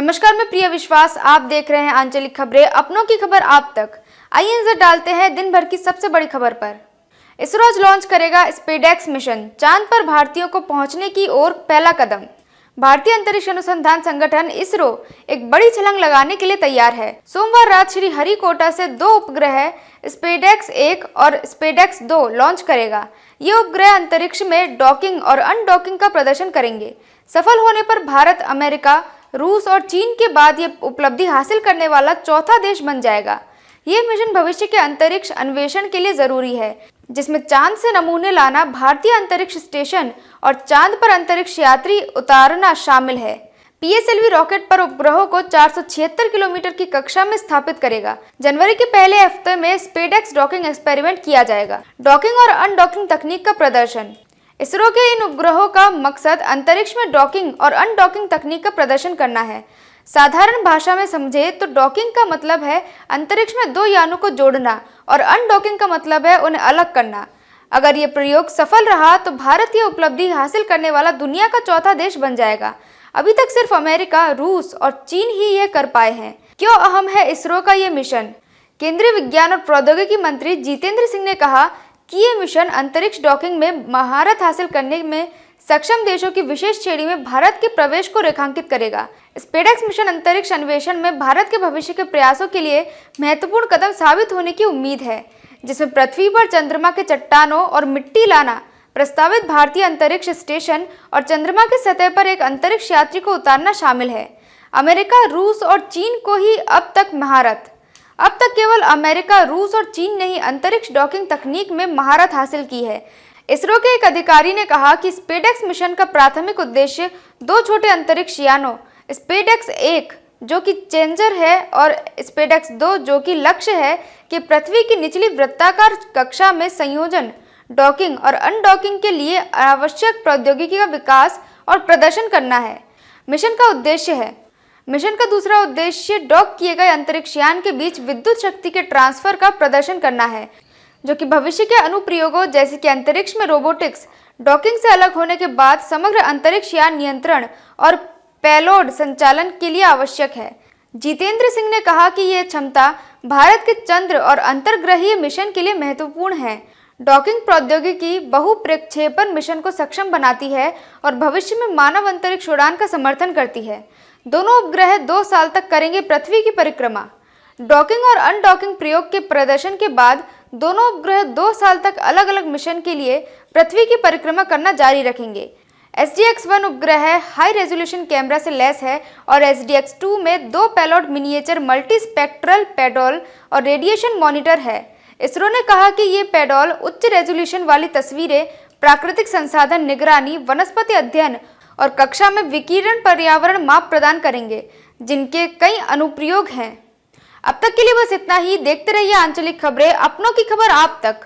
नमस्कार, मैं प्रिया विश्वास। आप देख रहे हैं आंचलिक खबरें, अपनों की खबर आप तक। आइए नजर डालते हैं दिन भर की सबसे बड़ी खबर पर। इसरो आज लॉन्च करेगा स्पेसएक्स मिशन, चांद पर भारतीयों को पहुंचने की ओर पहला कदम। भारतीय अंतरिक्ष अनुसंधान संगठन इसरो एक बड़ी छलांग लगाने के लिए तैयार है। सोमवार रात श्रीहरिकोटा से 2 उपग्रह स्पेसएक्स 1 और स्पेसएक्स 2 लॉन्च करेगा। ये उपग्रह अंतरिक्ष में डॉकिंग और अनडॉकिंग का प्रदर्शन करेंगे। सफल होने पर भारत, अमेरिका, रूस और चीन के बाद ये उपलब्धि हासिल करने वाला चौथा देश बन जाएगा। ये मिशन भविष्य के अंतरिक्ष अन्वेषण के लिए जरूरी है, जिसमें चांद से नमूने लाना, भारतीय अंतरिक्ष स्टेशन और चांद पर अंतरिक्ष यात्री उतारना शामिल है। पीएसएलवी रॉकेट पर उपग्रहों को 476 किलोमीटर की कक्षा में स्थापित करेगा। जनवरी के पहले हफ्ते में स्पेसएक्स डॉकिंग एक्सपेरिमेंट किया जाएगा। डॉकिंग और अनडॉकिंग तकनीक का प्रदर्शन। इसरो के इन उपग्रहों का मकसद अंतरिक्ष में डॉकिंग और अनडॉकिंग तकनीक का प्रदर्शन करना है। साधारण भाषा में समझे तो डॉकिंग का मतलब है अंतरिक्ष में 2 यानों को जोड़ना और अनडॉकिंग का मतलब है उन्हें अलग करना। अगर ये प्रयोग सफल रहा तो भारत ये उपलब्धि हासिल करने वाला दुनिया का चौथा देश बन जाएगा। अभी तक सिर्फ अमेरिका, रूस और चीन ही ये कर पाए हैं। क्यों अहम है इसरो का ये मिशन? केंद्रीय विज्ञान और प्रौद्योगिकी मंत्री जितेंद्र सिंह ने कहा कि ये मिशन अंतरिक्ष डॉकिंग में महारत हासिल करने में सक्षम देशों की विशेष श्रेणी में भारत के प्रवेश को रेखांकित करेगा। स्पेसएक्स मिशन अंतरिक्ष अन्वेषण में भारत के भविष्य के प्रयासों के लिए महत्वपूर्ण कदम साबित होने की उम्मीद है, जिसमें पृथ्वी पर चंद्रमा के चट्टानों और मिट्टी लाना, प्रस्तावित भारतीय अंतरिक्ष स्टेशन और चंद्रमा की सतह पर एक अंतरिक्ष यात्री को उतारना शामिल है। अमेरिका, रूस और चीन को ही अब तक केवल अमेरिका, रूस और चीन ने ही अंतरिक्ष डॉकिंग तकनीक में महारत हासिल की है। इसरो के एक अधिकारी ने कहा कि स्पेसएक्स मिशन का प्राथमिक उद्देश्य 2 छोटे अंतरिक्ष यानों स्पेसएक्स 1 जो कि चेंजर है और स्पेसएक्स 2 जो कि लक्ष्य है कि पृथ्वी की निचली वृत्ताकार कक्षा में संयोजन, डॉकिंग और अनडॉकिंग के लिए आवश्यक प्रौद्योगिकी का विकास और प्रदर्शन करना है। मिशन का दूसरा उद्देश्य डॉक किए गए अंतरिक्ष यान के बीच विद्युत शक्ति के ट्रांसफर का प्रदर्शन करना है, जो कि भविष्य के अनुप्रयोगों जैसे कि अंतरिक्ष में रोबोटिक्स, डॉकिंग से अलग होने के बाद समग्र अंतरिक्ष यान नियंत्रण और पेलोड संचालन के लिए आवश्यक है। जितेंद्र सिंह ने कहा कि यह क्षमता भारत के चंद्र और अंतर्ग्रहीय मिशन के लिए महत्वपूर्ण है। डॉकिंग प्रौद्योगिकी बहुप्रक्षेपण मिशन को सक्षम बनाती है और भविष्य में मानव अंतरिक्ष उड़ान का समर्थन करती है। दोनों उपग्रह 2 साल तक करेंगे पृथ्वी की परिक्रमा। डॉकिंग और अनडॉकिंग प्रयोग के प्रदर्शन के बाद दोनों उपग्रह 2 साल तक अलग अलग मिशन के लिए पृथ्वी की परिक्रमा करना जारी रखेंगे। SDX-1 उपग्रह हाई रेजोल्यूशन कैमरा से लैस है और SDX-2 में 2 payload miniature multi spectral Paudel और रेडिएशन मॉनिटर है। इसरो ने कहा कि ये पेडोल उच्च रेजोल्यूशन वाली तस्वीरें, प्राकृतिक संसाधन निगरानी, वनस्पति अध्ययन और कक्षा में विकिरण पर्यावरण माप प्रदान करेंगे, जिनके कई अनुप्रयोग हैं। अब तक के लिए बस इतना ही। देखते रहिए आंचलिक खबरें, अपनों की खबर आप तक।